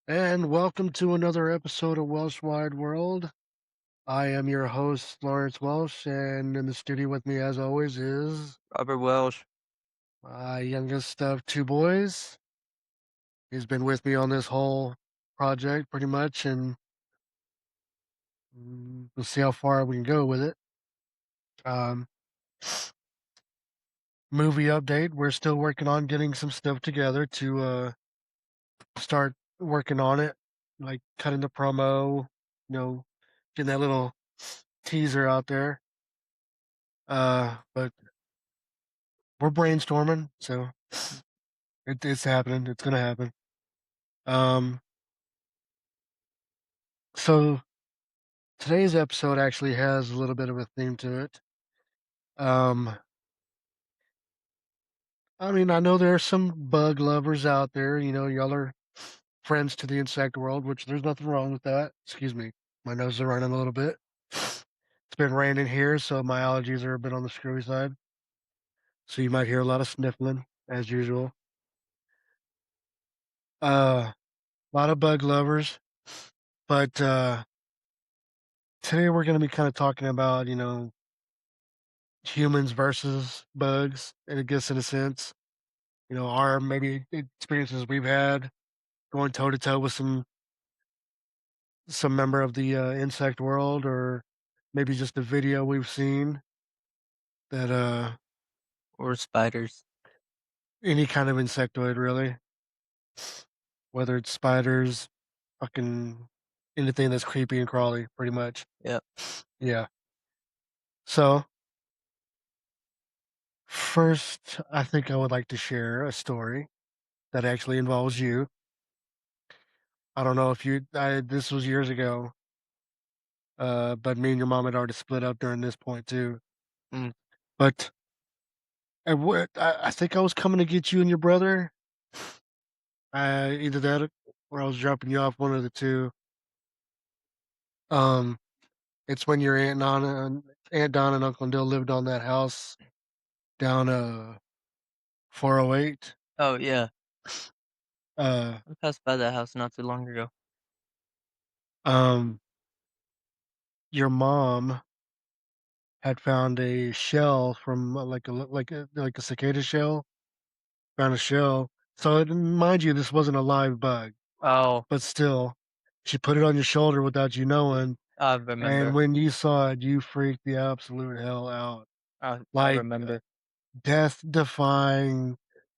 And welcome to another episode of Welsh Wide World. I am your host, Lawrence Welsh, and in the studio with me, as always, is Robert Welsh. my youngest of two boys. He's been with me on this whole project pretty much, and we'll see how far we can go with it. Um, Movie update: we're still working on getting some stuff together to start working on it, like cutting the promo, getting that little teaser out there. But we're brainstorming, so it's happening. It's gonna happen. Um, so today's episode actually has a little bit of a theme to it. Um, I mean, I know there are some bug lovers out there. Y'all are friends to the insect world, which there's nothing wrong with that. Excuse me, my nose is running a little bit. It's been raining here, so my allergies are a bit on the screwy side. So you might hear a lot of sniffling as usual. A lot of bug lovers, but today we're going to be kind of talking about humans versus bugs, and I guess in a sense, our maybe experiences we've had going toe to toe with some member of the insect world, or maybe just a video we've seen that Or spiders. any kind of insectoid really, whether it's spiders, fucking anything that's creepy and crawly, pretty much. Yep. Yeah. So first, I think I would like to share a story that actually involves you. I don't know if this was years ago, but me and your mom had already split up during this point too. Mm. But I think I was coming to get you and your brother. Either that or I was dropping you off, one of the two. Um, it's when your Aunt Donna and Uncle Dill lived on that house down 408. Oh, yeah. Uh, I passed by that house not too long ago. um, your mom had found a shell from like a cicada shell. Found a shell. So mind you, this wasn't a live bug. Oh, But still, she put it on your shoulder without you knowing, I and remember. when you saw it, you freaked the absolute hell out. I Like, remember. death-defying,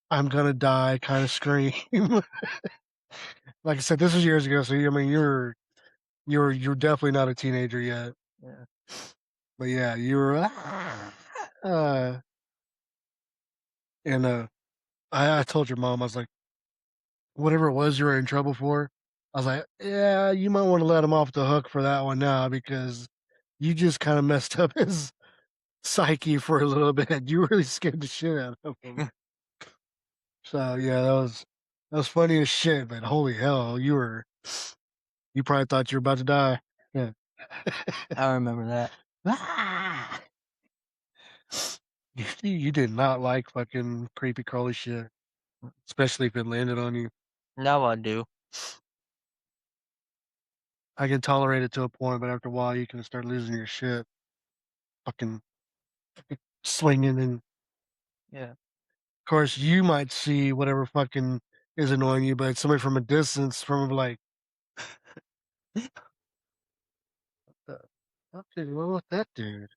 "I'm gonna die" kinda scream. Like I said, this was years ago, so, I mean, you're definitely not a teenager yet. Yeah. But, yeah, you were, "Ah," uh, and, I told your mom, I was like, "Whatever it was you were in trouble for," I was like, "Yeah, you might wanna let him off the hook for that one now because you just kinda messed up his psyche for a little bit. You really scared the shit out of him." So, yeah, that was funny as shit, but holy hell, you probably thought you were about to die. Yeah. I remember that. Ah! You did not like fucking creepy crawly shit, especially if it landed on you. Now I do. I can tolerate it to a point, but after a while, you can start losing your shit, fucking swinging, and of Yeah. course, you might see whatever fucking is annoying you, but somebody from a distance from like, "The fuck is wrong with that dude?"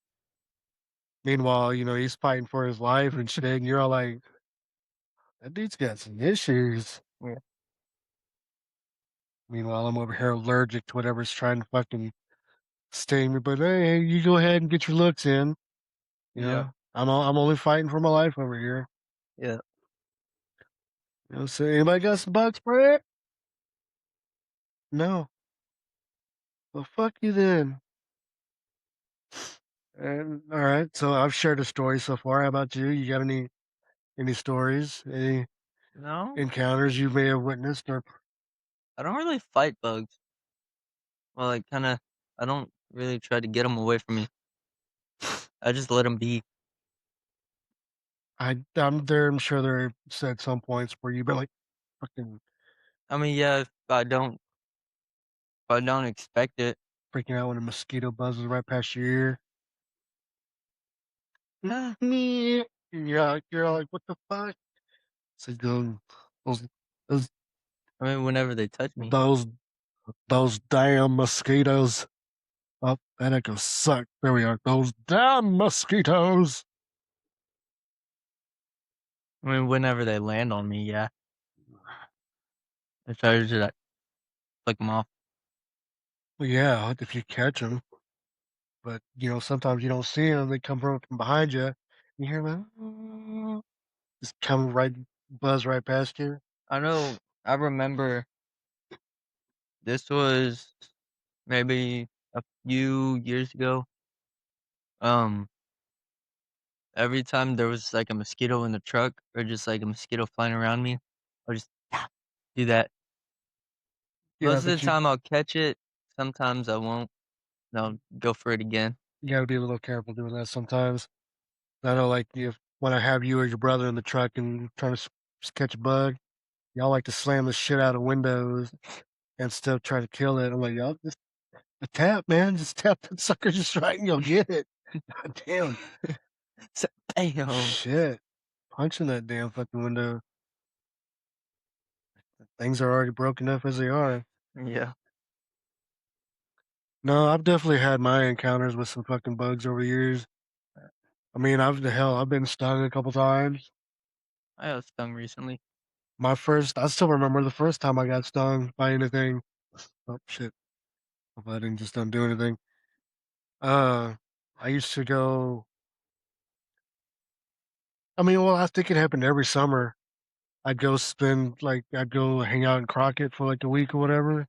Meanwhile, he's fighting for his life and shit, and you're all like, "That dude's got some issues." Yeah. Meanwhile, I'm over here allergic to whatever's trying to fucking sting me, but hey, you go ahead and get your looks in, you Yeah. know? I'm only fighting for my life over here. Yeah. So anybody got some bug spray? No. Well, fuck you then. And all right, so I've shared a story so far. How about you? You got any stories? Any No, encounters you may have witnessed or I don't really fight bugs. Well, I don't really try to get them away from me. I just let them be. I'm sure there at some points where you've been like fucking I mean, yeah, if I don't expect it. Freaking out when a mosquito buzzes right past your ear. Me. You're like, what the fuck? So those those I mean, whenever they touch me. those those damn mosquitoes. Oh, that echo sucked. There we are. Those damn mosquitoes. I mean, whenever they land on me, yeah. I try to just, like, flick them off. Well, yeah, if you catch them, but sometimes you don't see them. They come from behind you. You hear them just come right, buzz right past you. I remember this was maybe a few years ago. Um, every time there was, like, a mosquito in the truck or just, like, a mosquito flying around me, I'll just do that. Yeah, Most of the but you time, I'll catch it. Sometimes I won't, and I'll go for it again. you got to be a little careful doing that sometimes. I know, like, if when I have you or your brother in the truck and trying to catch a bug, y'all like to slam the shit out of windows and still try to kill it. I'm like, y'all just a tap, man. Just tap that sucker just right and you'll get it. God damn. So bam! Shit. Punching that damn fucking window. Things are already broken up as they are. Yeah, No, I've definitely had my encounters with some fucking bugs over the years. I mean, I've been stung a couple times. I got stung recently. I still remember the first time I got stung by anything. Oh shit! Hope I didn't just don't do anything. Uh, I used to go. I mean, well, I think it happened every summer. I'd go hang out in Crockett for like a week or whatever.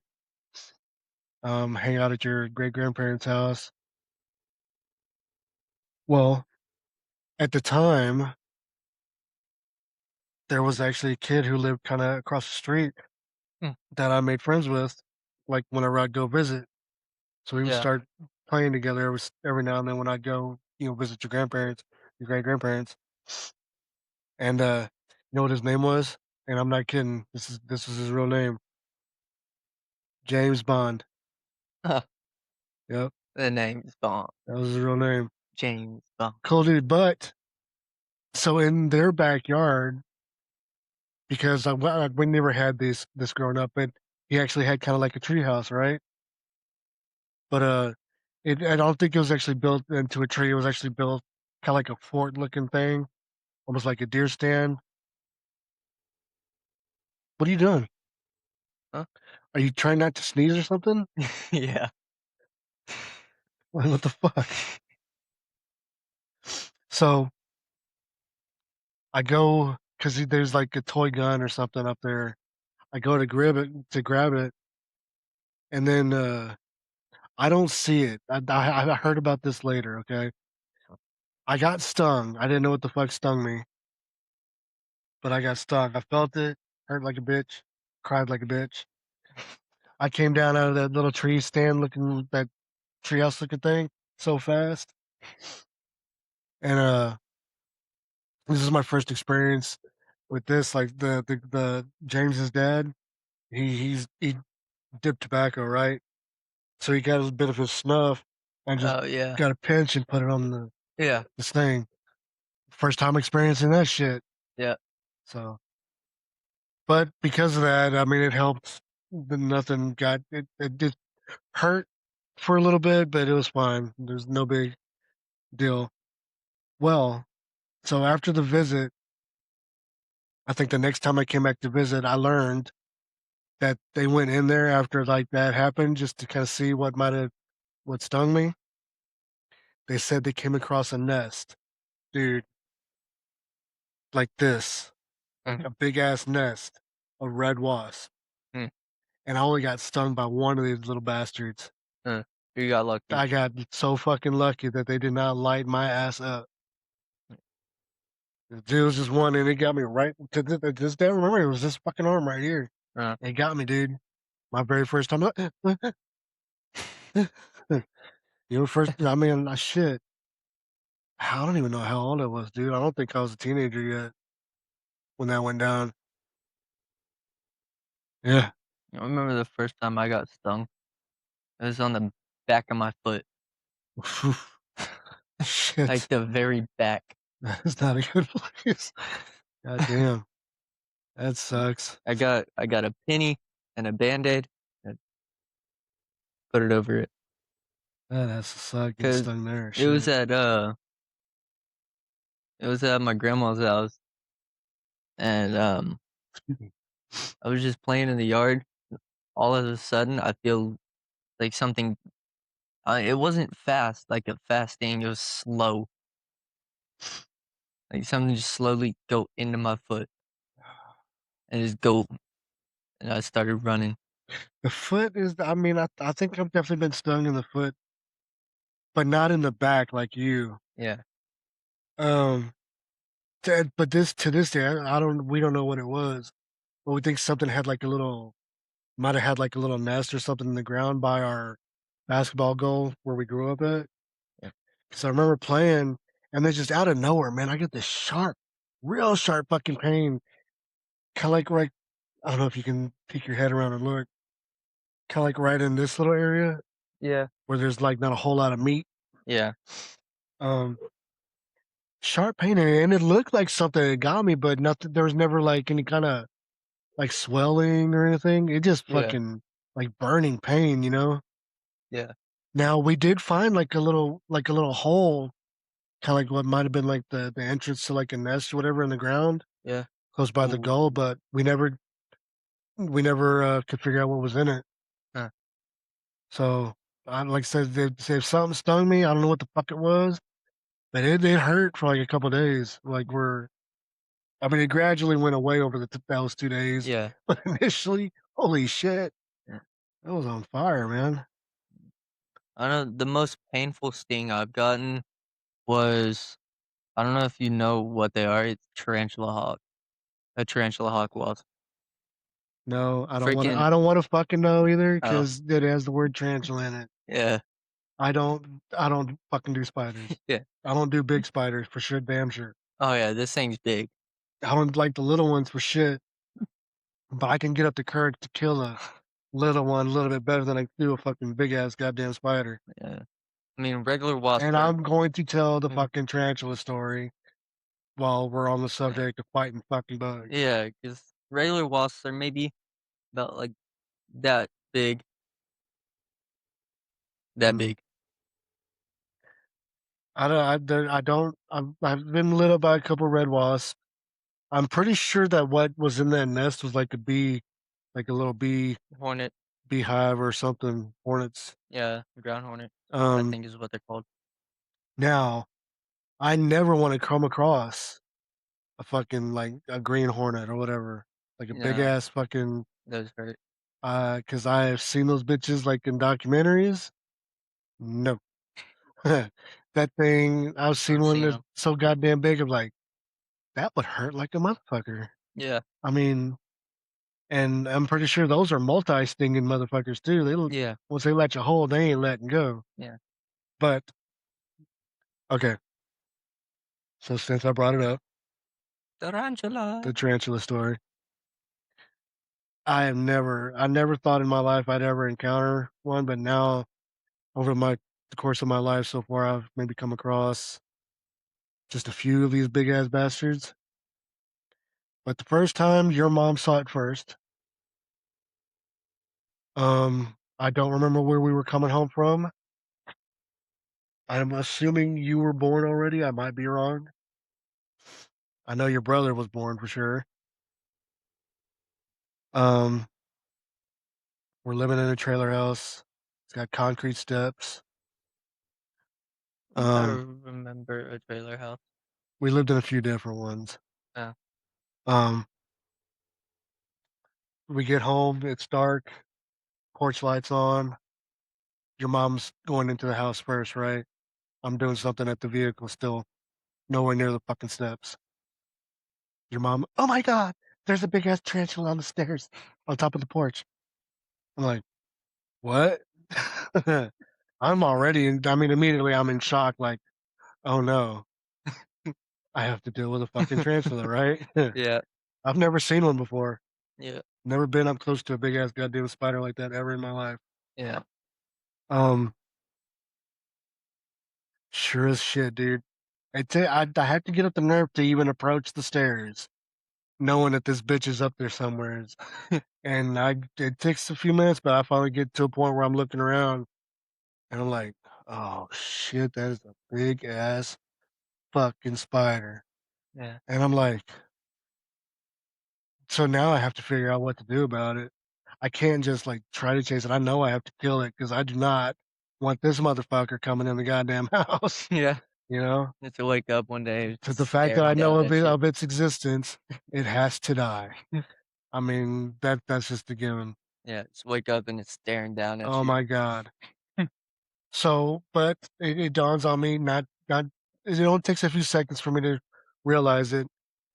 Hang out at your great grandparents' house. Well, at the time, there was actually a kid who lived kind of across the street Mm, that I made friends with, like whenever I'd go visit. So we would yeah. start playing together every now and then when I'd go, visit your grandparents, your great grandparents. And you know what his name was? And I'm not kidding. This is his real name, James Bond. Yep, The name's Bond. that was his real name. James Bond. Cool dude. But so in their backyard, because we never had this growing up, but he actually had kind of like a tree house, right? But I don't think it was actually built into a tree. It was actually built kind of like a fort looking thing, almost like a deer stand. What are you doing? Huh? Are you trying not to sneeze or something? Yeah. What the fuck? So I go because there's like a toy gun or something up there. I go to grab it, and then I don't see it. I heard about this later. Okay, I got stung. I didn't know what the fuck stung me, but I got stung. I felt it, hurt like a bitch, cried like a bitch. I came down out of that little tree stand looking that treehouse looking thing so fast, and this is my first experience with this. Like the James's dad, he dipped tobacco, right? So he got a bit of his snuff and just Oh, yeah. got a pinch and put it on Yeah. this thing. First time experiencing that shit. Yeah. So, but because of that, I mean, it helped. Nothing got it. It did hurt for a little bit, but it was fine. There's no big deal. Well, so after the visit, I think the next time I came back to visit, I learned that they went in there after like that happened just to kind of see what stung me. They said they came across a nest, dude, like this, Mm, a big ass nest of red wasp, mm, and I only got stung by one of these little bastards. mm. You got lucky. I got so fucking lucky that they did not light my ass up. It was just one, and it got me right to this day. I remember it was this fucking arm right here. Uh, It got me, dude. My very first time. First. I mean, shit. I don't even know how old I was, dude. I don't think I was a teenager yet when that went down. Yeah. I remember the first time I got stung. It was on the back of my foot, Phew. like Shit. the very back. That is not a good place. God damn. That sucks. I got a penny and a Band-Aid and put it over it That has to suck getting because stung there. it was Shit. at, uh it was at my grandma's house, and, Excuse me. I was just playing in the yard. All of a sudden, I feel like something it wasn't fast, like a fast thing, it was slow, like something just slowly go into my foot and just go and I started running. The foot is, I mean, I think I've definitely been stung in the foot, but not in the back like you. Yeah, Um, but to this day, we don't know what it was, but we think something had like a little, might have had like a little nest or something in the ground by our basketball goal where we grew up at. yeah, So I remember playing, and then just out of nowhere, man, I get this sharp, real sharp fucking pain. Kind of like right, I don't know if you can peek your head around and look, kind of like right in this little area yeah, where there's like not a whole lot of meat. yeah, Um, Sharp pain, and it looked like something had got me, but nothing. There was never like any kind of like swelling or anything. It just yeah, fucking like burning pain, you know. yeah, Now we did find like a little hole, kind of like what might have been like the entrance to like a nest or whatever in the ground yeah. close by the goal, Ooh, but we never could figure out what was in it. huh, So I like I said, if something stung me, I don't know what the fuck it was, but it hurt for like a couple days. I mean, it gradually went away over those 2 days, yeah, but initially, holy shit, yeah. that was on fire, man. I know the most painful sting I've gotten was I don't know if you know what they are, it's tarantula hawk. A tarantula hawk wasp. No, Freaking I don't want to fucking know either oh, because it has the word tarantula in it. yeah, I don't fucking do spiders. yeah. I don't do big spiders for sure, damn sure. Oh, yeah, this thing's big. I don't like the little ones for shit, but I can get up the courage to kill a little one a little bit better than I do a fucking big ass goddamn spider. Yeah. I mean, regular wasps And are I'm going to tell the mm, fucking tarantula story while we're on the subject of fighting fucking bugs. yeah, 'cause regular wasps are maybe about, like, that big, that Mm. big. I don't. I've been lit up by a couple red wasps. I'm pretty sure that what was in that nest was like a bee, like a little Hornet, beehive or something. Hornets. yeah, ground hornet, I Um. think is what they're called. Now I never want to come across a fucking like a green hornet or whatever, like a big No, ass fucking. those hurt. Because I have seen those bitches like in documentaries. No, that thing. I've seen I've one seen that's them. so goddamn big. I'm like, that would hurt like a motherfucker. Yeah, I mean, and I'm pretty sure those are multi-stinging motherfuckers too. yeah, Once they let you hold, they ain't letting go. yeah. But okay, so since I brought it up, the Tarantula. tarantula story, I never thought in my life I'd ever encounter one, but now over the course of my life so far, I've maybe come across just a few of these big ass bastards. But the first time your mom saw it first, I don't remember where we were coming home from. I'm assuming you were born already. I might be wrong. I know your brother was born for sure. Um, we're living in a trailer house. It's got concrete steps. I think I Um, remember a trailer house. we lived in a few different ones. Oh, Um, we get home, it's dark, porch lights on. Your mom's going into the house first, right? I'm doing something at the vehicle still, nowhere near the fucking steps. Your mom, oh my God, there's a big ass tarantula on the stairs on top of the porch. I'm like, what? I mean, immediately I'm in shock, like, oh no, I have to deal with a fucking tarantula, right? yeah, I've never seen one before. yeah. Never been up close to a big ass goddamn spider like that ever in my life. Yeah. Um, sure as shit, dude. I had to get up the nerve to even approach the stairs, knowing that this bitch is up there somewhere. And it takes a few minutes, but I finally get to a point where I'm looking around and I'm like, oh shit, that is a big ass fucking spider. Yeah. And I'm like, so now I have to figure out what to do about it. I can't just like try to chase it. I know I have to kill it because I do not want this motherfucker coming in the goddamn house. Yeah. You know, And to wake up one day to the just fact that I staring know down of at you. its existence, it has to die. I mean that's just a given. Yeah, just wake up and it's staring down at Oh you. my god. So, but it dawns on me not it only takes a few seconds for me to realize it.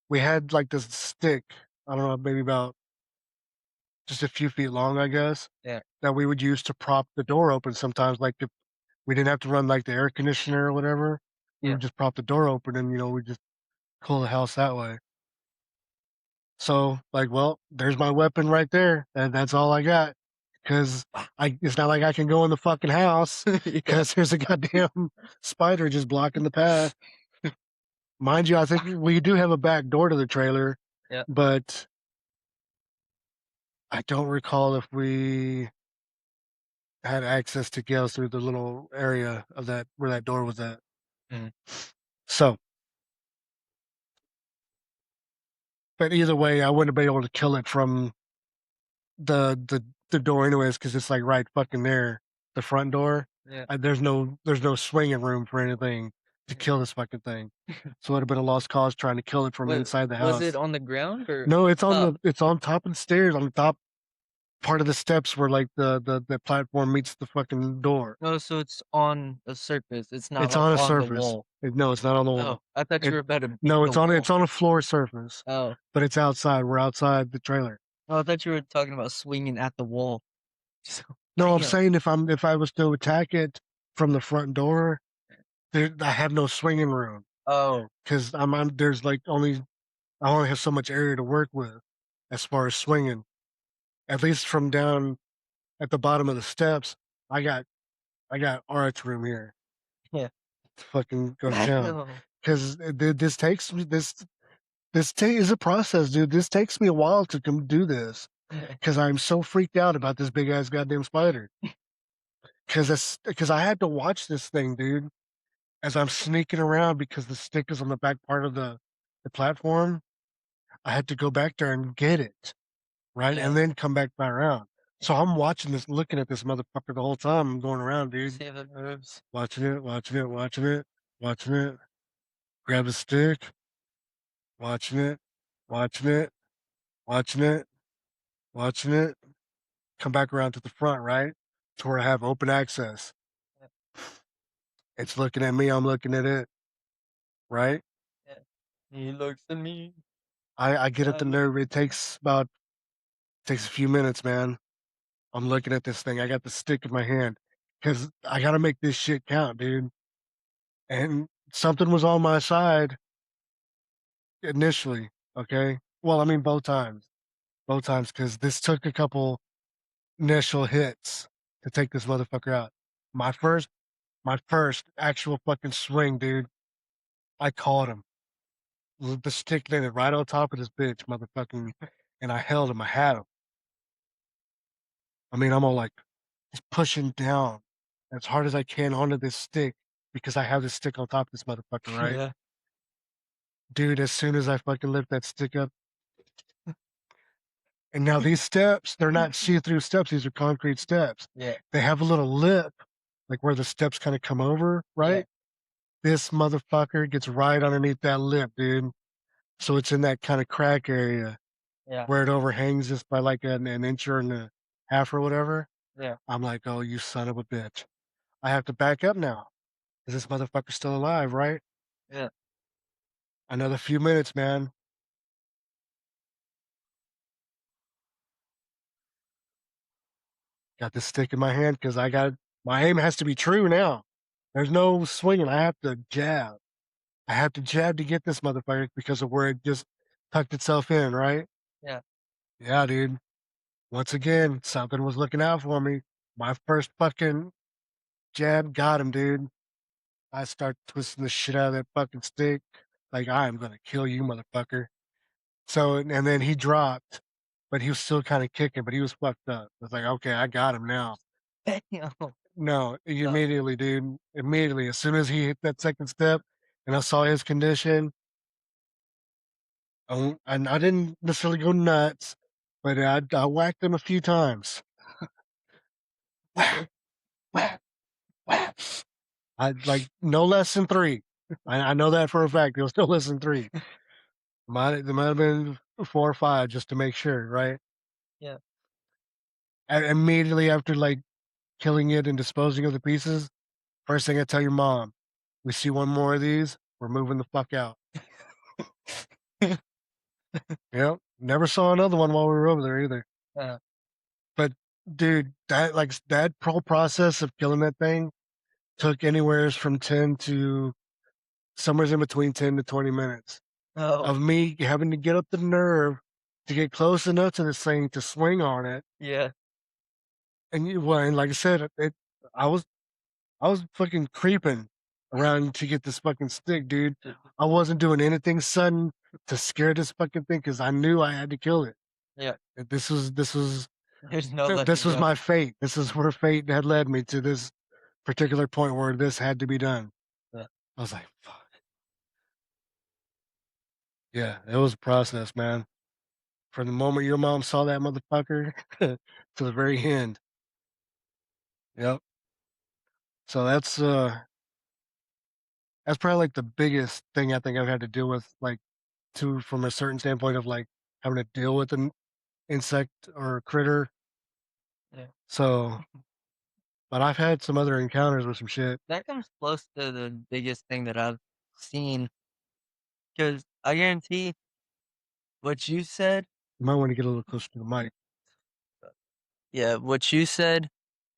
We had like this stick, I don't know, maybe about just a few feet long, I guess, Yeah. that we would use to prop the door open sometimes. Like if we didn't have to run like the air conditioner or whatever, we Yeah. would just prop the door open and we just cool the house that way. So like, well, there's my weapon right there, and that's all I got. Cause it's not like I can go in the fucking house Yeah. because there's a goddamn spider just blocking the path. Mind you, I think we do have a back door to the trailer, Yeah. but I don't recall if we had access to go through the little area of that where that door was at. Mhm. So, but either way, I wouldn't have been able to kill it from the door anyways because it's like right fucking there, the front door. Yeah. There's no swinging room for anything to Mhm. kill this fucking thing. So it would have been a lost cause trying to kill it from inside the Was it house. on the ground or No, up? it's on top of the stairs, on the top part of the steps where like the platform meets the fucking door. Oh, so it's on a surface. It's not It's like on a on the surface. wall. No, it's not on the Oh, wall. I thought you It were about to beat no, the wall. it's on a floor surface, Oh. but it's outside. We're outside the trailer. Oh, I thought you were talking about swinging at the wall. So No, I'm damn. saying if I was to attack it from the front door, I have no swinging room Oh, because there's like I only have so much area to work with as far as swinging. At least from down at the bottom of the steps, I got arch room here yeah. to fucking go to town. Oh. Because this takes me is a process, dude. This takes me a while to come do this because I'm so freaked out about this big ass goddamn spider. Because I had to watch this thing, dude, as I'm sneaking around because the stick is on the back part of the platform. I had to go back there and get it, right? Yeah. And then come back around. So I'm watching this, looking at this motherfucker the whole time I'm going around, dude. See if it moves. Watching it, watching it, watching it, watching it. Grab a stick, watching it, watching it, watching it, watching it. Come back around to the front, right? To where I have open access. Yeah. It's looking at me, I'm looking at it, right? Yeah. He looks at me. I get up I the look. nerve. It takes a few minutes, man. I'm looking at this thing. I got the stick in my hand because I got to make this shit count, dude. And something was on my side initially. Okay. Well, I mean, both times, because this took a couple initial hits to take this motherfucker out. My first, my first actual fucking swing, dude. I caught him. The stick landed right on top of this bitch, motherfucking, and I held him. I had him. I mean, I'm all like just pushing down as hard as I can onto this stick because I have this stick on top of this motherfucker, right? Yeah. Dude, as soon as I fucking lift that stick up, and now these steps, they're not see-through steps, these are concrete steps. Yeah. They have a little lip, like where the steps kind of come over, Yeah. right? This motherfucker gets right underneath that lip, dude. So it's in that kind of crack area Yeah. where it overhangs just by like an inch or a half or whatever. Yeah. I'm like, oh, you son of a bitch. I have to back up now. Is this motherfucker still alive, right? Yeah. Another few minutes, man. Got the stick in my hand because I got my aim has to be true now. There's no swinging. I have to jab. I have to jab to get this motherfucker because of where it just tucked itself in, right? Yeah. Yeah, dude. Once again, something was looking out for me. My first fucking jab got him, dude. I start twisting the shit out of that fucking stick. Like, I am gonna kill you, motherfucker. So, and then he dropped, but he was still kind of kicking, but he was fucked up. I was like, okay, I got him now. Damn. No, No. immediately, dude. Immediately, as soon as he hit that second step, and I saw his condition, and I didn't necessarily go nuts, but I whacked him a few times. Whack, whack, whack. I like no less than three. I know that for a fact. It was no less than three. There might have been 4 or 5 just to make sure, right? Yeah. And immediately after like killing it and disposing of the pieces, first thing I tell your mom, we see one more of these, we're moving the fuck out. Yep. Never saw another one while we were over there either. Uh, But dude, that whole process of killing that thing took anywhere from 10 to somewhere in between 10 to 20 minutes oh, of me having to get up the nerve to get close enough to this thing to swing on it. yeah. And like I said, I was I was fucking creeping around to get this fucking stick, dude. I wasn't doing anything sudden to scare this fucking thing because I knew I had to kill it. Yeah. This was There's no letting this was go. my fate. This is where fate had led me to this particular point where this had to be done. Yeah. I was like, fuck. Yeah, it was a process, man. From the moment your mom saw that motherfucker to the very end. Yep. So that's probably like the biggest thing I think I've had to deal with, like to from a certain standpoint of like having to deal with an insect or critter. Yeah. So, but I've had some other encounters with some shit. That comes close to the biggest thing that I've seen, because I guarantee what you said. You might want to get a little closer to the mic, Yeah, what you said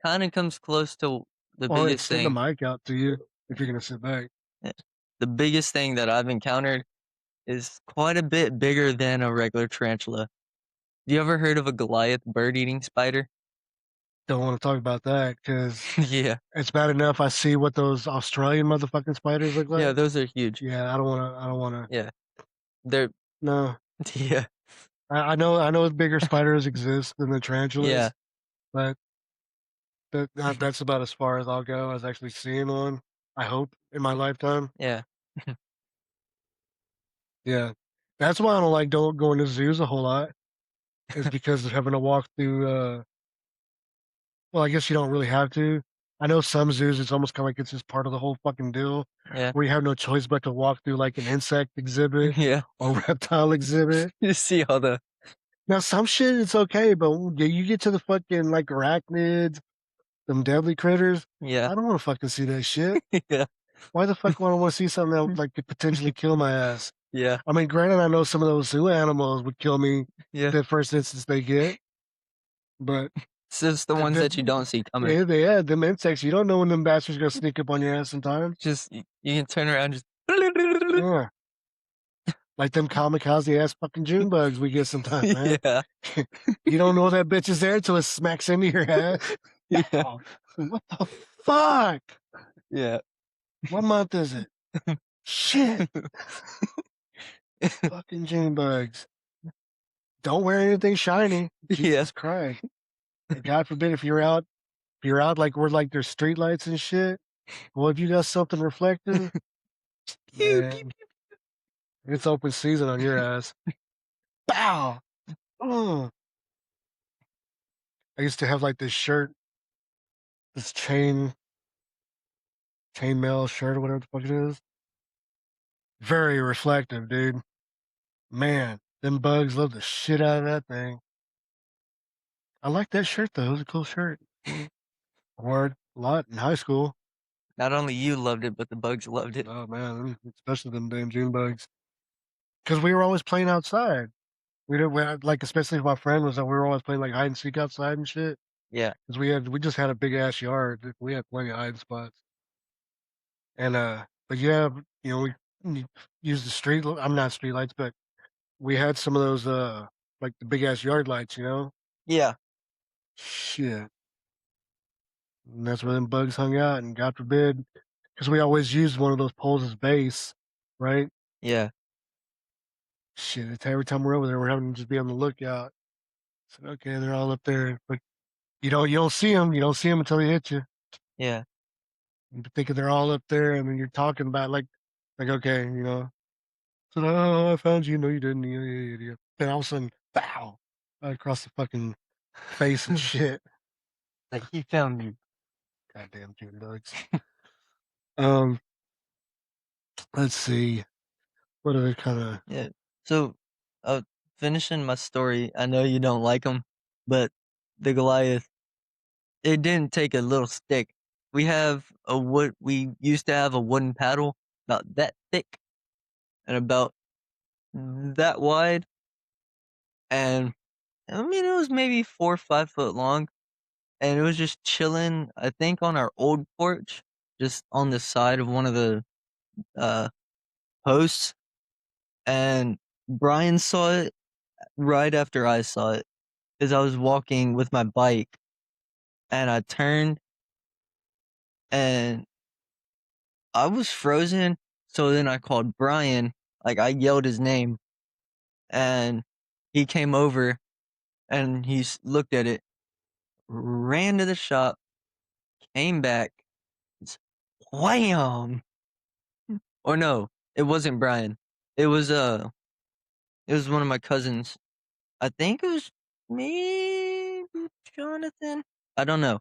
kind of comes close to the or biggest extend the thing. mic out to you if you're gonna sit back. eh, The biggest thing that I've encountered is quite a bit bigger than a regular tarantula. You ever heard of a Goliath bird-eating spider? Don't want to talk about that because Yeah. it's bad enough I see what those Australian motherfucking spiders look Yeah, like. those are huge. Yeah, I don't want to. I don't want to. Yeah. They're No, yeah. I know bigger spiders exist than the tarantulas, Yeah. but that's about as far as I'll go as actually seeing one. I hope in my lifetime. Yeah. Yeah, that's why I don't go into zoos a whole lot. Is because of having to walk through. Well, I guess you don't really have to. I know some zoos, it's almost kind of like it's just part of the whole fucking deal, Yeah. where you have no choice but to walk through like an insect exhibit Yeah. or reptile exhibit. You see all the Now, some shit it's okay, but when you get to the fucking like arachnids, them deadly critters. yeah. I don't want to fucking see that shit. Yeah. Why the fuck would I want to see something that like could potentially kill my ass? Yeah. I mean, granted, I know some of those zoo animals would kill me Yeah. the first instance they get, but It's just the ones that you don't see coming. yeah, they had them insects. You don't know when them bastards gonna sneak up on your ass sometimes. Just you can turn around just Yeah, like them kamikaze ass fucking June bugs we get sometimes, man. Yeah. You don't know that bitch is there until it smacks into your head. Yeah. Oh, what the fuck? Yeah. What month is it? Shit, fucking June bugs. Don't wear anything shiny. Yeah. Jesus Christ. And God forbid if you're out like where like there's street lights and shit. Well, if you got something reflective, Pew, pew, man, it's open season on your ass. Bow. Mm. I used to have like this shirt, this chainmail shirt or whatever the fuck it is. Very reflective, dude. Man, them bugs love the shit out of that thing. I like that shirt though. It was a cool shirt. pew. I wore it a lot in high school. Not only you loved it, but the bugs loved it. Oh man, especially them damn June bugs. Because we were always playing outside. Like, especially if my friend was that we were always playing like hide and seek outside and shit. Yeah. Because we just had a big ass yard. We had plenty of hiding spots. And but yeah, you know, we used the I'm not street lights, but we had some of those like the big ass yard lights, you know. Yeah, Shit. And that's where them bugs hung out, and God forbid, because we always used one of those poles as base, right? yeah, Shit, it's every time we're over there, we're having to just be on the lookout. So, okay, they're all up there, but you don't see them. You don't see them until they hit you. yeah. You're thinking they're all up there, and then you're talking about like okay, so oh, I found you. No, you didn't. You idiot. Then all of a sudden, bow, right across the fucking face and shit. Like, he found me. Goddamn June bugs. Um, let's see. What other kind of Yeah. So, uh, finishing my story, I know you don't like them, but the Goliath, it didn't take a little stick. We used to have a wooden paddle about that thick and about that wide, and I mean, it was maybe 4 or 5 foot long, and it was just chilling, I think, on our old porch, just on the side of one of the, uh, posts, and Brian saw it right after I saw it, 'cause I was walking with my bike, and I turned, and I was frozen, so then I called Brian, like, I yelled his name, and he came over, and looked at it, ran to the shop, came back, s wham! Or no, it wasn't Brian. It was, uh, it was one of my cousins. I think it was maybe Jonathan? I don't know,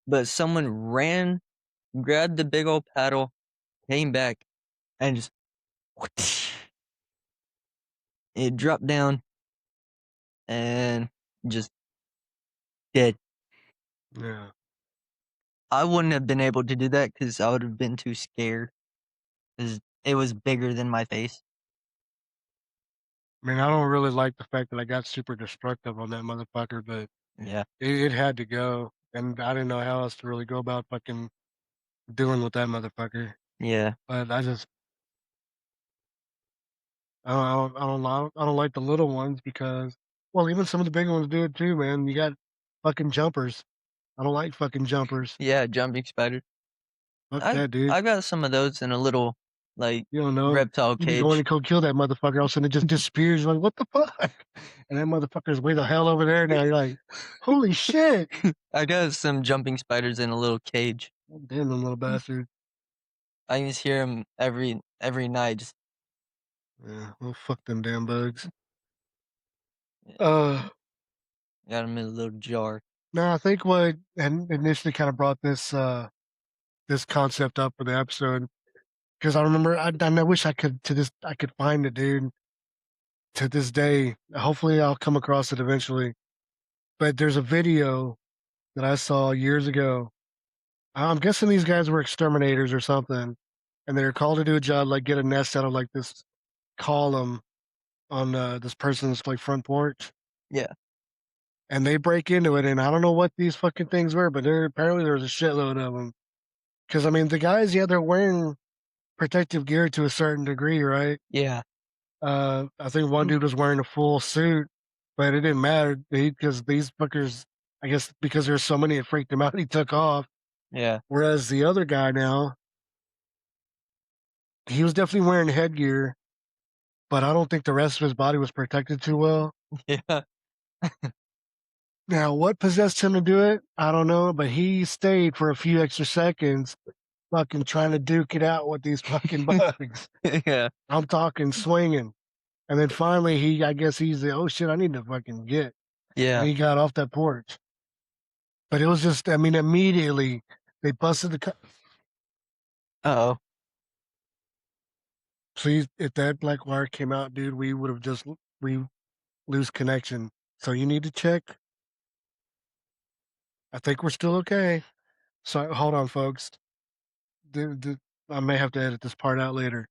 but someone ran, grabbed the big old paddle, came back, and just it dropped down and just dead. yeah. I wouldn't have been able to do that because I would have been too scared. 'Cause it was bigger than my face. I mean, I don't really like the fact that I got super destructive on that motherfucker, but Yeah, it had to go, and I didn't know how else to really go about fucking dealing with that motherfucker. yeah, But I don't like the little ones because, well, even some of the big ones do it too, man. You got fucking jumpers. I don't like fucking jumpers. yeah, jumping spider. Fuck I that, dude. I got some of those in a little, like, You don't know. reptile You be going cage. to go kill that motherfucker, all of a sudden it just disappears. You're like, what the fuck? And that motherfucker's way the hell over there now. You're like, holy shit. I got some jumping spiders in a little cage. Damn them little bastard. I can just hear them every night, just Yeah, well, fuck them damn bugs. yeah, Uh, got them in a little jar. no, I think what and initially kind of brought this concept up for the episode because I remember I wish I could find it, dude. To this day, hopefully I'll come across it eventually. But there's a video that I saw years ago. I'm guessing these guys were exterminators or something, and they were called to do a job like get a nest out of like this column on this person's like front porch, Yeah, and they break into it, and I don't know what these fucking things were, but there was a shitload of them. Because I mean, the guys, yeah, they're wearing protective gear to a certain degree, right? yeah, I think one dude was wearing a full suit, but it didn't matter because these fuckers, I guess, because there's so many, it freaked him out. He took off. yeah, Whereas the other guy now, he was definitely wearing headgear, but I don't think the rest of his body was protected too well. yeah, Now, what possessed him to do it? I don't know, but he stayed for a few extra seconds, fucking trying to duke it out with these fucking bugs. yeah, I'm talking swinging. And then finally, I guess he's the, oh shit, I need to fucking get. And yeah. he got off that porch. But it was just, I mean, immediately they busted Uh-oh. please, if that black wire came out, dude, we would have we lose connection. So you need to check. I think we're still okay. So hold on, folks. I may have to edit this part out later.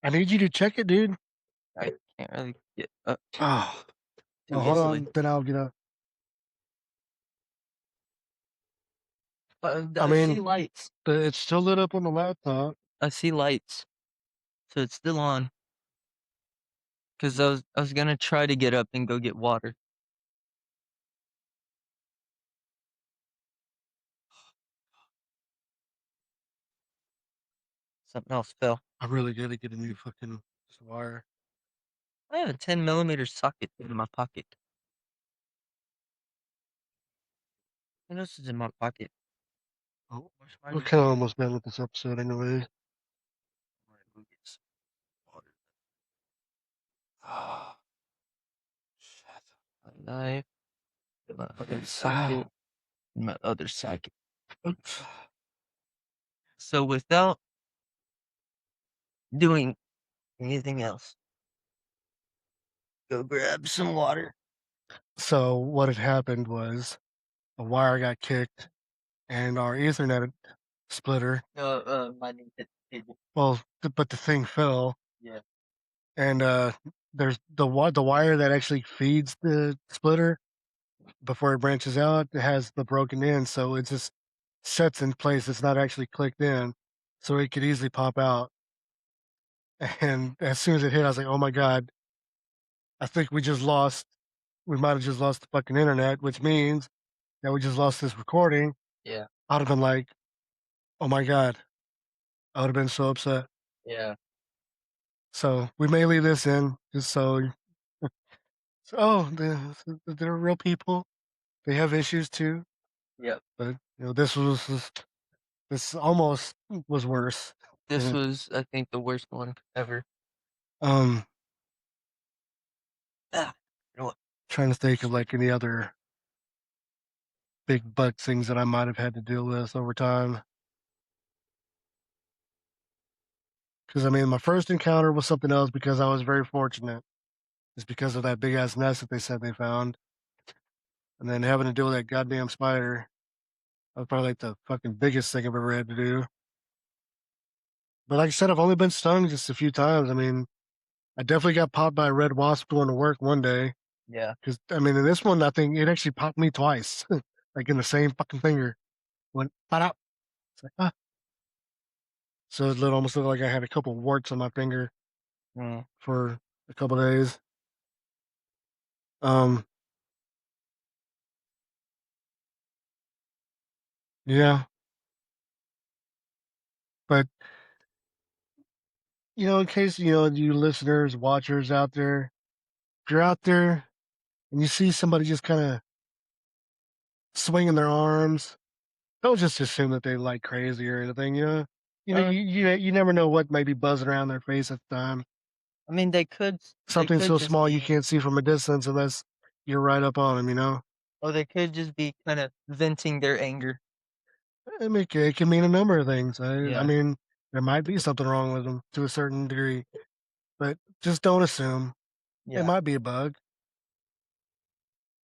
I need you to check it, dude. I can't really get up Oh, too well, hold easily. on. Then I'll get up. I I see mean, lights. it's still lit up on the laptop. I see lights, so it's still on. Cause I was gonna try to get up and go get water. Something else fell. I really gotta get a new fucking wire. I have a 10 millimeter socket in my pocket. What else is in my pocket? Oh, Where's we're my kind of almost done with this episode anyway. Alright, go get some water. Ah, shit. My knife, and my other socket, Ah, and my other socket. So without doing anything else, go grab some water. so what had happened was a wire got kicked and our Ethernet splitter. My knee hit the table. Well, but the thing fell, Yeah, and there's the wire that actually feeds the splitter before it branches out. It has the broken end, so it just sets in place. It's not actually clicked in, so it could easily pop out. And as soon as it hit, I was like, "Oh my god, I think we just lost. We might have just lost the fucking internet, which means that we just lost this recording." yeah, I'd have been like, "Oh my god," I would have been so upset. yeah, So we may leave this in just so oh, they're real people. They have issues too, yep. but this almost was worse. This And, was, I think, the worst one ever. um, Ah, you know what? trying to think of like any other big butt things that I might have had to deal with over time. Because I mean, my first encounter was something else because I was very fortunate. It's because of that big ass nest that they said they found, and then having to deal with that goddamn spider. That was probably like the fucking biggest thing I've ever had to do. But like I said, I've only been stung just a few times. I mean, I definitely got popped by a red wasp going to work one day. Yeah. Because I mean, in this one, I think it actually popped me twice, like in the same fucking finger. Went out. It's like, ah. So almost looked like I had a couple warts on my finger Mm. for a couple days. Um, yeah, but in case you listeners, watchers out there, if you're out there and you see somebody just kind of swinging their arms, don't just assume that they like crazy or anything. Uh, You never know what might be buzzing around their face at the time. I mean, they Something could so just small you be, can't see from a distance unless you're right up on them. or they could just be kind of venting their anger. I mean, it can mean a number of things. I Yeah, mean, there might be something wrong with them to a certain degree, but just don't assume. It yeah, might be a bug.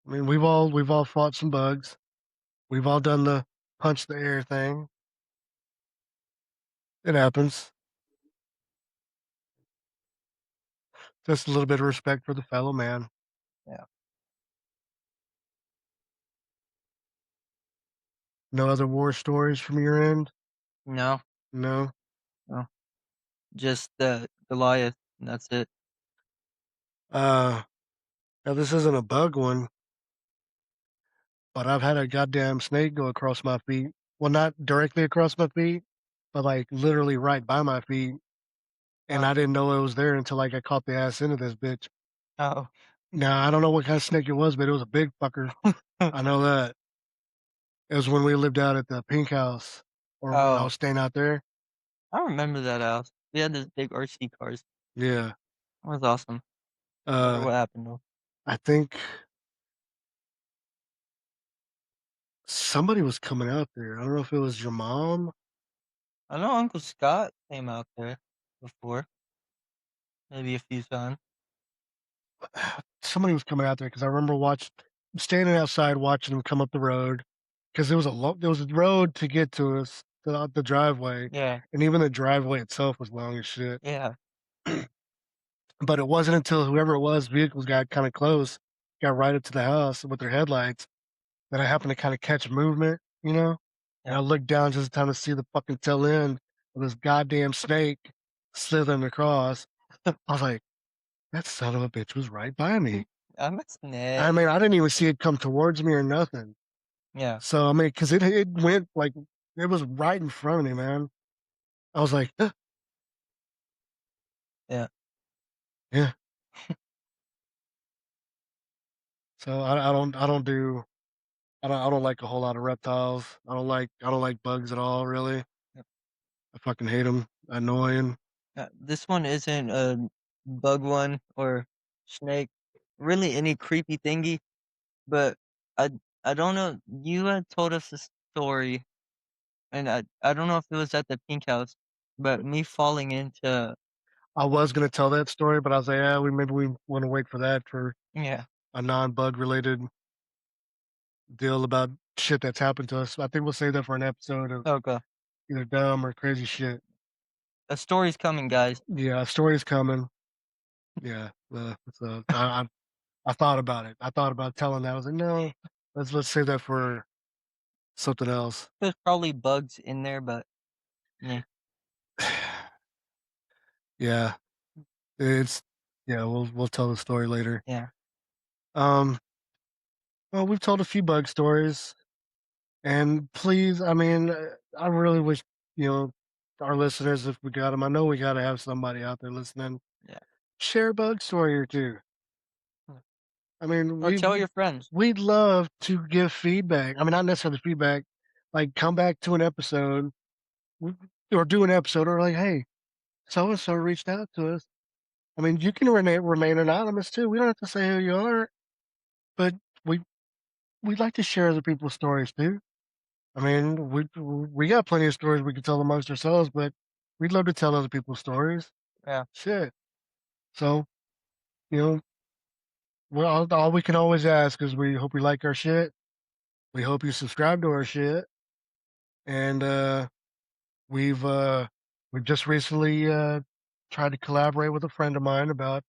I mean, we've all fought some bugs. We've all done the punch the air thing. It happens. Just a little bit of respect for the fellow man. yeah. No other war stories from your end? No, No. no, just Goliath, and that's it. Uh, Now this isn't a bug one, but I've had a goddamn snake go across my feet. Well, not directly across my feet, but like literally right by my feet. And Oh, I didn't know it was there until like I caught the ass into this bitch. oh, Now I don't know what kind of snake it was, but it was a big fucker. I know that. It was when we lived out at the pink house or when I oh. was staying out there. I remember that house. We had this big RC cars. Yeah. That was awesome. I wonder Uh, what happened though. I think somebody was coming out there. I don't know if it was your mom. I know Uncle Scott came out there before, maybe a few times. Somebody was coming out there because I remember standing outside watching him come up the road because there was a road to get to us, the driveway, Yeah, and even the driveway itself was long as shit. yeah, But it wasn't until whoever it was, vehicles got kind of close, got right up to the house with their headlights, that I happened to kind of catch movement. And yeah. I looked down just in time to see the fucking tail end of this goddamn snake slithering across. I was like, that son of a bitch was right by me. I'm a I snake. mean, I didn't even see it come towards me or nothing. Yeah, So, I mean, because it went like, it was right in front of me, man. I was like, "Huh." Yeah. Yeah. So I don't like a whole lot of reptiles. I don't like bugs at all, really. Yep. I fucking hate them. Annoying. This one isn't a bug one or snake, really any creepy thingy, but I I don't know. You had told us a story, and I don't know if it was at the pink house, but me falling into I was gonna tell that story, but I was like, yeah, we want to wait for that for yeah. a non-bug related deal about shit that's happened to us. I think we'll save that for an episode of Okay. either dumb or crazy shit. A story's coming, guys. Yeah, a story's coming. Yeah, I thought about it. I thought about telling that. I was like, no, let's save that for something else. There's probably bugs in there, but yeah, Yeah, it's yeah. We'll tell the story later. yeah, Um, well, we've told a few bug stories, and please, I mean, I really wish you know our listeners, if we got them. I know we got to have somebody out there listening. yeah. Share a bug story or two. Mm. I mean, Or tell your friends. we'd love to give feedback. I mean, not necessarily feedback. Like, come back to an episode w- or do an episode, or like, hey, so and so reached out to us. I mean, you can remain anonymous too. We don't have to say who you are, but we we'd like to share other people's stories too. I mean, we got plenty of stories we could tell amongst ourselves, but we'd love to tell other people's stories. Yeah, Shit. So you know, all we can always ask is we hope you like our shit. We hope you subscribe to our shit, and we've uh, we've just recently tried to collaborate with a friend of mine about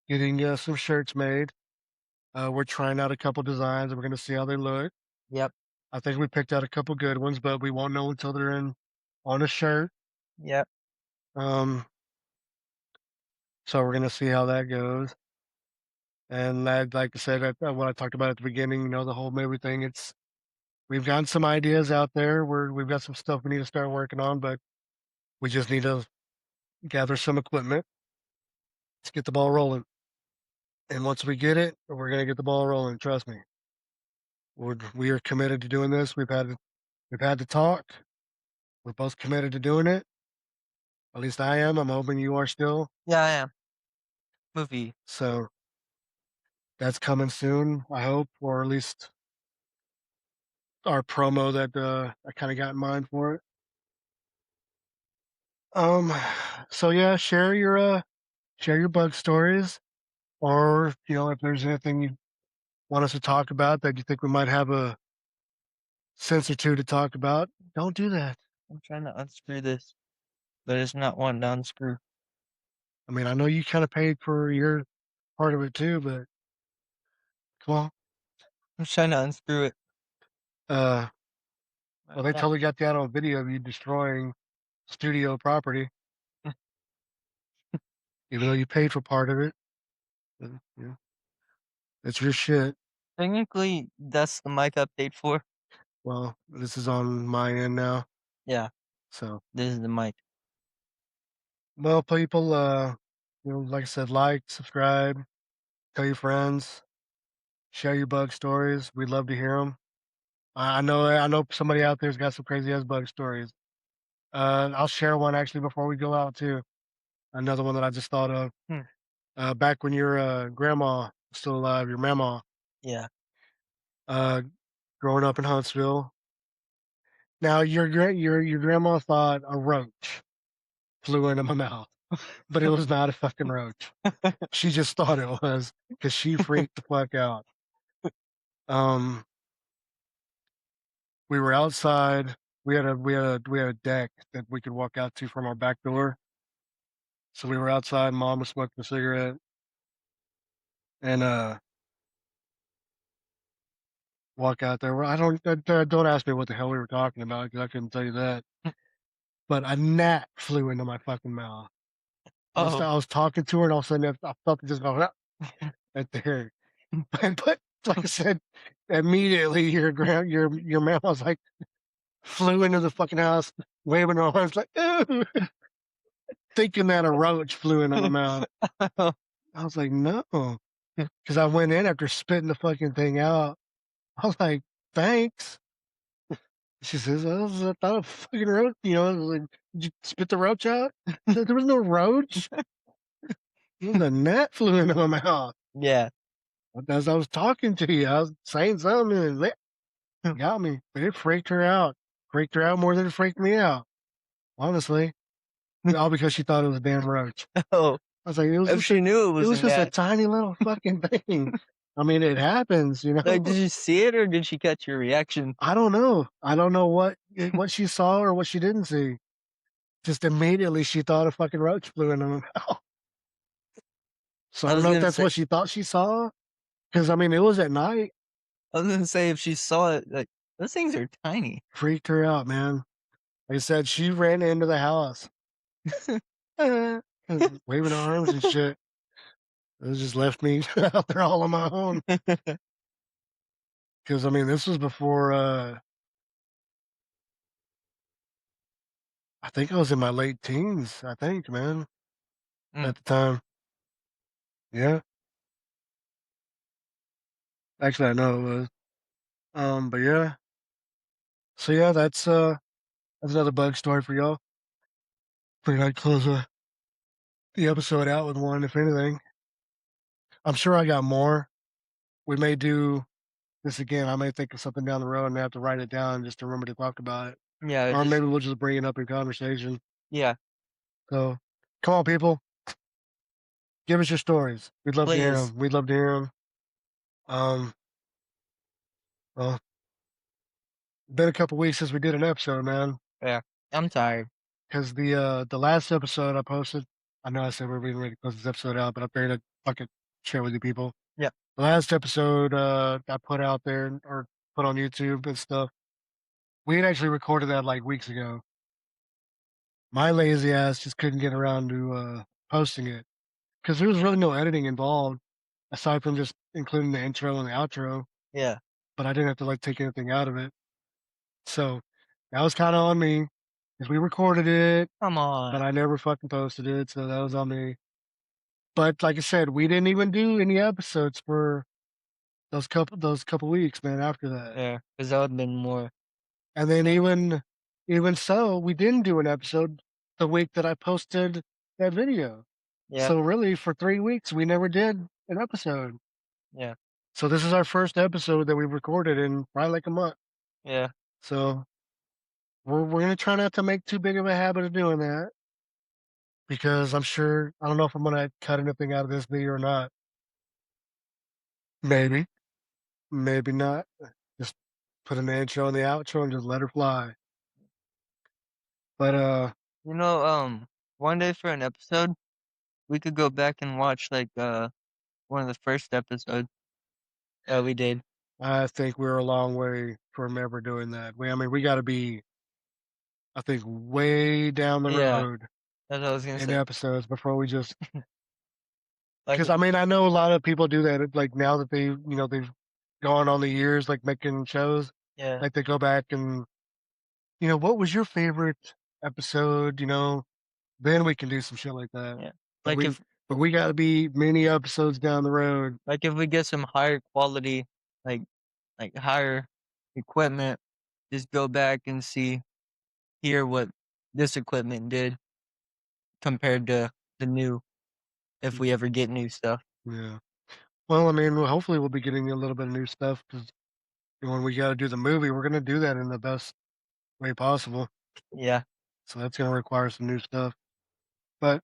getting some shirts made. We're trying out a couple designs, and we're going to see how they look. yep, I think we picked out a couple good ones, but we won't know until they're in on a shirt. yep, Um, so we're going to see how that goes. And like I said, what I talked about at the beginning, you know, the whole movie thing. It's we've gotten some ideas out there. We've got some stuff we need to start working on, but we just need to gather some equipment to get the ball rolling. And once we get it, we're going to get the ball rolling. Trust me. We are committed to doing this. We've had the talk. We're both committed to doing it. At least I am. I'm hoping you are still. yeah. I am movie. So that's coming soon, I hope, or at least our promo that I kind of got in mind for it. Um, so yeah, share your bug stories, or you know if there's anything you want us to talk about that you think we might have a sense or two to talk about. Don't do that. I'm trying to unscrew this, but it's not wanting to unscrew. I mean, I know you kind of paid for your part of it too, but come on. I'm trying to unscrew it. Uh, I well, they can't. totally got that on video of you destroying studio property, even though you paid for part of it. Yeah, it's your shit. Technically, that's the mic I paid for. Well, this is on my end now. Yeah, So, this is the mic. well, people, you know, like I said, like, subscribe, tell your friends, share your bug stories. We'd love to hear them. I know somebody out there's got some crazy ass bug stories. I'll share one actually before we go out too. Another one that I just thought of. Hmm. Back when your grandma was still alive, your mama, Yeah. uh, growing up in Huntsville. Now your grandma thought a roach flew into my mouth, but it was not a fucking roach. She just thought it was because she freaked the fuck out. Um, we were outside. We had a deck that we could walk out to from our back door. So we were outside. Mom was smoking a cigarette, and walk out there. Well, don't ask me what the hell we were talking about because I couldn't tell you that. But a gnat flew into my fucking mouth. Oh. I was talking to her, and all of a sudden I felt it just go right there. But like I said, immediately your man was like flew into the fucking house, waving her arms like, "Ooh." thinking that a roach flew into my mouth. I was like, "No," because I went in after spitting the fucking thing out. I was like, "Thanks." She says, I thought a fucking roach, I was like, "Did you spit the roach out?" There was no roach. It was a gnat flew into my mouth. Yeah. As I was talking to you, I was saying something, and it got me. But it freaked her out. Freaked her out more than it freaked me out, honestly. All because she thought it was a damn roach. Oh, I was like, if she knew it it was a was just a gnat. tiny little fucking thing. I mean, it happens, you know? Like, did you see it or did she catch your reaction? I don't know. I don't know what she saw or what she didn't see. Just immediately she thought a fucking roach flew into my mouth. So I I don't was know if gonna that's say what she thought she saw. Because I mean, it was at night. I was gonna say if she saw it, like, those things are tiny. Freaked her out, man. Like I said, she ran into the house, waving her arms and shit. It just left me out there all on my own. Because I mean, this was before. I think I was in my late teens. I think, man, Mm, at the time. Yeah, actually, I know it was. But yeah. So yeah, that's another bug story for y'all. Figured I'd close the episode out with one, if anything. I'm sure I got more. We may do this again. I may think of something down the road and have to write it down just to remember to talk about it. yeah, Or just maybe we'll just bring it up in conversation. yeah, So come on, people, give us your stories. We'd love to hear please. them. We'd love to hear them. Um, well, been a couple weeks since we did an episode, man. Yeah. I'm tired. Because the last episode I posted, I know I said we're being ready to close this episode out, but I'm ready to fucking share with you people. Yeah. The last episode I put out there or put on YouTube and stuff, we had actually recorded that like weeks ago. My lazy ass just couldn't get around to posting it because there was really no editing involved aside from just including the intro and the outro. Yeah. But I didn't have to like take anything out of it, so that was kind of on me because we recorded it, Come but on. I never fucking posted it, so that was on me. But like I said, we didn't even do any episodes for those couple weeks, man. After that, Yeah, because that would've been more. and then even so, we didn't do an episode the week that I posted that video. Yeah, So really, for 3 weeks, we never did an episode. yeah, So this is our first episode that we've recorded in probably like a month. yeah. So we're gonna try not to make too big of a habit of doing that because I'm sure I don't know if I'm gonna cut anything out of this video or not. Maybe, maybe not. Just put an intro and the outro and just let her fly. But You know, one day for an episode, we could go back and watch, like, one of the first episodes that we did. I think we're a long way from ever doing that. I mean, we got to be, I think, way down the Yeah, road that's what I was gonna in say. episodes before we just. Like, Because I mean, I know a lot of people do that. Like now that they've gone on the years, like making shows, yeah, like they go back and what was your favorite episode? Then we can do some shit like that. yeah. But Like we, if but we got to be many episodes down the road. like if we get some higher quality, like higher equipment, just go back and hear what this equipment did compared to the new, if we ever get new stuff. Yeah. Well, I mean, hopefully we'll be getting a little bit of new stuff because when we got to do the movie, we're gonna do that in the best way possible. Yeah, So that's gonna require some new stuff. But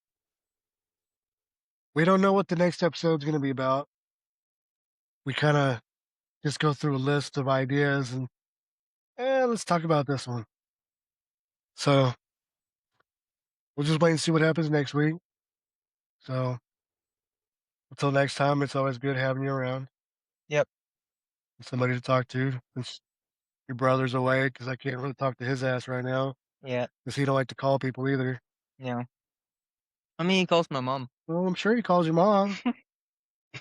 we don't know what the next episode's gonna be about. We kind of just go through a list of ideas and let's talk about this one. So we'll just wait and see what happens next week. So until next time, it's always good having you around, yep, somebody to talk to. Since your brother's away, because I can't really talk to his ass right now, yeah, because he don't like to call people either. yeah. I mean, he calls my mom. Well, I'm sure he calls your mom.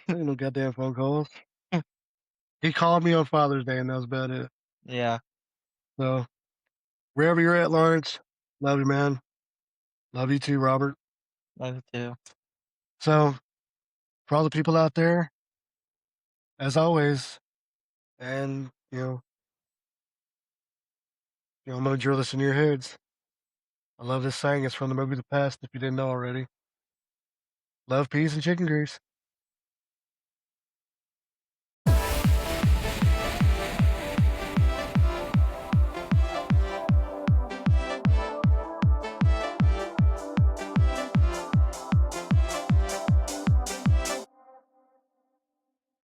Ain't no goddamn phone calls. He called me on Father's Day, and that was about it. Yeah, So wherever you're at, Lawrence, love you, man. Love you too, Robert. Love you too. So, for all the people out there, as always, and I'm gonna drill this in your heads. I love this saying. It's from the movie The Past. If you didn't know already, love, peace, and chicken grease.